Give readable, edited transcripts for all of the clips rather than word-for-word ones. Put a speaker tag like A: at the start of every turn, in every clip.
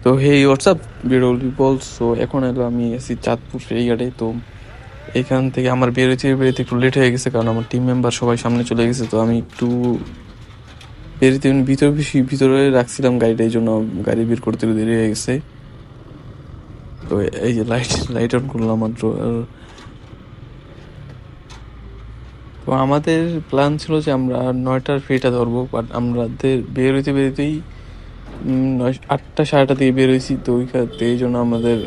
A: তো হেই হোয়াটসঅ্যাপ বিরল people. So এখন এলো আমি আছি চাঁদপুর ফেরিঘাটে। তো এখান থেকে আমার বেরোতে একটু লেট হয়ে গেছে, কারণ আমার টিম মেম্বার সবাই সামনে চলে গেছে। তো আমি একটু বেরোতে ভিতরে রাখছিলাম গাড়িটা, এই জন্য গাড়ি বের করতে একটু দেরি হয়ে গেছে। তো এই যে লাইট অন করলাম মাত্র। তো আমাদের প্ল্যান ছিল যে আমরা 9টার ফেরিটা ধরবো, বাট আমাদের বেরোতেই 8টা 8:30 দিকে বের হয়েছি। তো ওইখানে এই জন্য আমাদের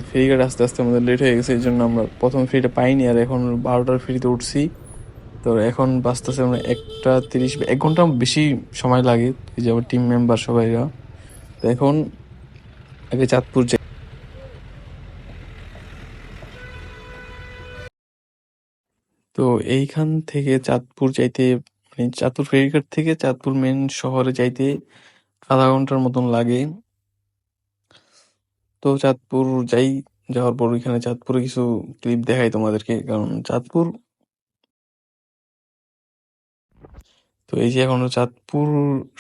A: ফেরিঘাট আস্তে আস্তে আমাদের লেট হয়ে গেছে, এই জন্য আমরা প্রথম ফেরিটা পাইনি। আর এখন 12টার ফেরিতে উঠছি। তো এখন বাঁচতেছে আমরা 1:30, 1 ঘন্টা বেশি সময় লাগে, এই যে আমার টিম মেম্বার সবাইরা। তো এখন আগে চাঁদপুর যাই। তো এইখান থেকে চাঁদপুর যাইতে, মানে চাঁদপুর ফেরিঘাট থেকে চাঁদপুর মেন শহরে যাইতে আধা ঘন্টার মতন লাগে। তো চাঁদপুর যাই, যাওয়ার পর ওইখানে চাঁদপুরে কিছু ক্লিপ দেখাই তোমাদেরকে, কারণ চাঁদপুর। তো এই যে এখনো চাঁদপুর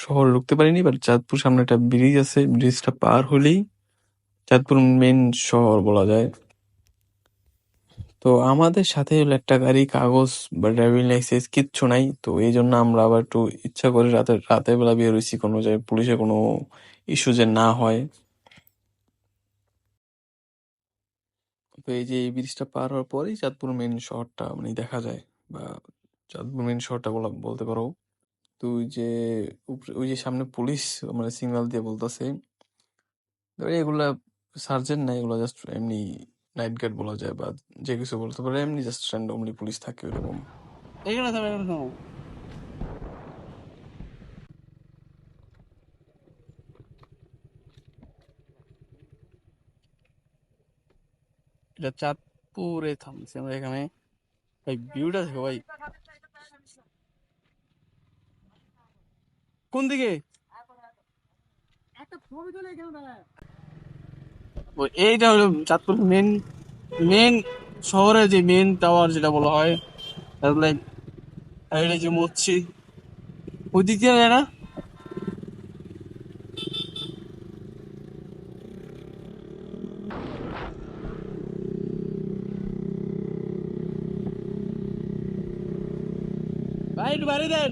A: শহরে ঢুকতে পারিনি, বাট চাঁদপুর সামনে একটা ব্রিজ আছে, ব্রিজটা পার হলেই চাঁদপুর মেন শহর বলা যায়। তো আমাদের সাথে হলো একটা গাড়ি, কাগজ বা ড্রাইভিং লাইসেন্স কিচ্ছু নাই। তো এই জন্য আমরা আবার একটু ইচ্ছা করে রাতের বেলা বের হয়েছি, কোনো জায়গায় পুলিশের কোনো ইস্যু যে না হয়। তো এই যে এই ব্রিজটা পার হওয়ার পরেই চাঁদপুর মেন শহরটা মানে দেখা যায়, বা চাঁদপুর মেন শহরটা বলতে পারো। তো ওই যে ওই যে সামনে পুলিশ মানে সিগন্যাল দিয়ে বলতেছে, এগুলা সার্জেন্ট না, এগুলা জাস্ট এমনি নাইট গার্ড বলা যায়, বা যে কিছু বলতে পারে, এমনি জাস্ট র্যান্ডমলি পুলিশ থাকে ওরকম।
B: এখানে থামো, এখানে থামো। এটা চাঁদপুরে থামছি আমরা এখানে। ভাই ভিউটা দেখো ভাই, কোন দিকে? এইটা হলো চাঁদপুর মেন মেন শহরের যে মেন টাওয়ার যেটা বলা হয়, তারপরে এটা যে মসজিদ ওই দিক দিয়ে যায় না? ভাই একটু বাড়ি দেন,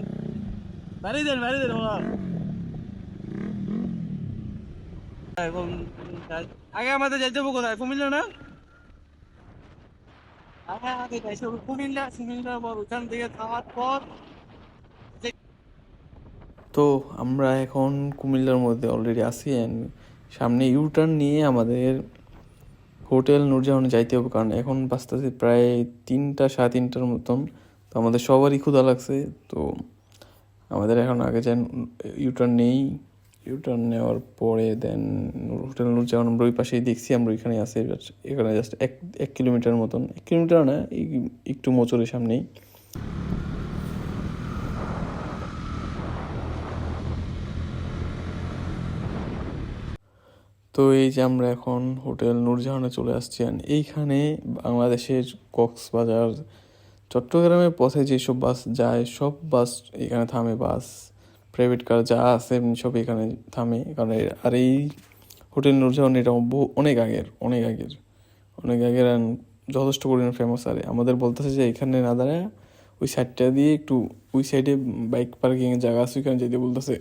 B: বাড়ি দেন বাবা। এখন আগে আমাদের যাইতে হবে কোথায়? কুমিল্লা না? আগে যাইতে হবে কুমিল্লার পর ওখান থেকে থামার পর
A: তো আমরা এখন কুমিল্লার মধ্যে অলরেডি আছি, অ্যান্ড সামনে ইউটার্ন নিয়ে আমাদের হোটেল নূরজাহানে যাইতে হবে, কারণ এখন বাজতেছে প্রায় 3টা 3:30টার মতন। তো আমাদের সবারই ক্ষুধা লাগছে। তো আমাদের এখন আগে যান ইউটার্ন নেই, ইউটার্ন নেওয়ার পরে দেন হোটেল নূরজাহান আমরা ওই পাশেই দেখছি, আমরা ওইখানে আছি। এখানে জাস্ট 1 কিলোমিটার মতন, 1 কিলোমিটার না, একটু মোচরের সামনেই। তো এই যে আমরা এখন হোটেল নূরজাহানে চলে আসছি। আর এইখানে বাংলাদেশের কক্সবাজার চট্টগ্রামের পথে যেসব বাস যায়, সব বাস এখানে থামে। বাস, প্রাইভেট কার যা আছে এমনি সব এখানে থামে, কারণ আর এই হোটেল নূরজাহান এটা অনেক আগের and যথেষ্ট পরিমাণ ফেমাস। আর আমাদের বলতেছে যে এখানে না দাঁড়ায় ওই সাইডটা দিয়ে একটু, ওই সাইডে বাইক পার্কিং এর জায়গা আছে, ওইখানে যেতে বলতেছে।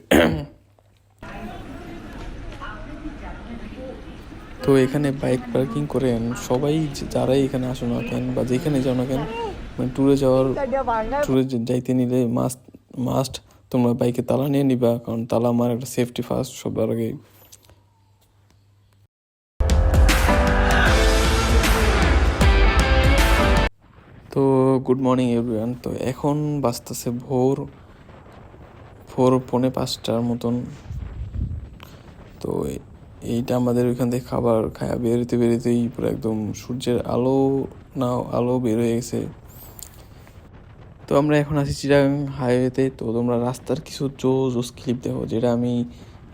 A: তো এখানে বাইক পার্কিং করেন সবাই, যারাই এখানে আসো না কেন বা যেখানে যাও না কেন, মানে ট্যুরে যাইতে নিলে মাস্ট মাস্ট তোমরা বাইকে তালা নিয়ে নিবা, কারণ তালা আমার একটা সেফটি ফার্স্ট সবার আগে। তো গুড মর্নিং এভরিওয়ান। তো এখন বাজতেছে ভোর 4:45টার মতন। তো এইটা আমাদের ওইখান থেকে খাবার খায়া বেরোতেই পুরো একদম সূর্যের আলো, না আলো বের হয়ে গেছে। তো আমরা এখন আছি চিটাগাং হাইওয়েতে। তো তোমরা রাস্তার কিছু জোস ক্লিপ দেখো, যেটা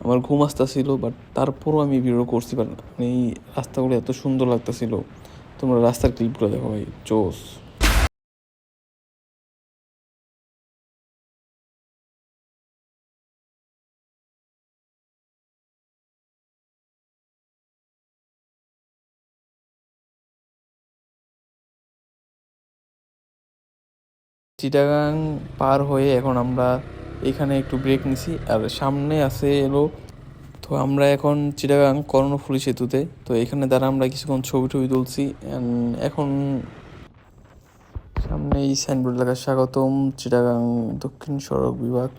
A: আমার ঘুম আসতেছিল, বাট তারপরও আমি ভিডিও করছি। বাট এই রাস্তাগুলো এত সুন্দর লাগতেছিল। তোমরা রাস্তার ক্লিপগুলো দেখো ভাই, জোস। চিটাগাং পার হয়ে এখন আমরা এখানে একটু ব্রেক নিছি, আর সামনে আছে এলো। তো আমরা এখন চিটাগাং কর্ণফুলী সেতুতে, তো এখানে দ্বারা আমরা কিছুক্ষণ ছবি টবি তুলছি। এখন সামনে এই সাইনবোর্ড লেখা স্বাগতম চিটাগাং দক্ষিণ সড়ক বিভাগ।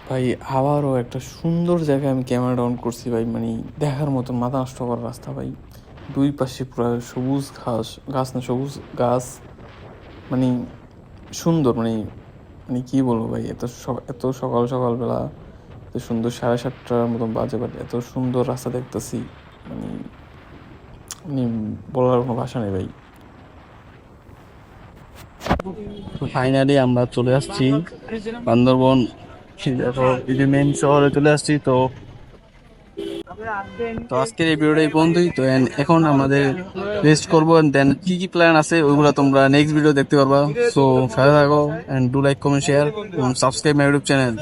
A: ভাই আবারও একটা সুন্দর জায়গায় আমি ক্যামেরা অন করছি ভাই, মানে দেখার মতন মাথা নষ্ট করার রাস্তা ভাই। দুই পাশে পুরো সবুজ ঘাস, গাছ না সবুজ গাছ, মানে সুন্দর, মানে মানে কি বলবো ভাই, এত সকাল সকালবেলা এত সুন্দর, 7:30টার মতন বাজে, বাট এত সুন্দর রাস্তা দেখতেছি, মানে মানে বলার কোনো ভাষা নেই ভাই।
B: ফাইনালি আমরা চলে আসছি বান্দরবন, এই যে মেন শহরে চলে আসছি। তো আজকের এই ভিডিওটা এই পর্যন্তই। তো এখন আমাদের রেস্ট করবো, দেন কি কি প্ল্যান আছে ওইগুলো তোমরা নেক্সট ভিডিও দেখতে পারবা। সো সাথে থাকো, and do like, comment, share এবং সাবস্ক্রাইব মাই ইউটিউব চ্যানেল।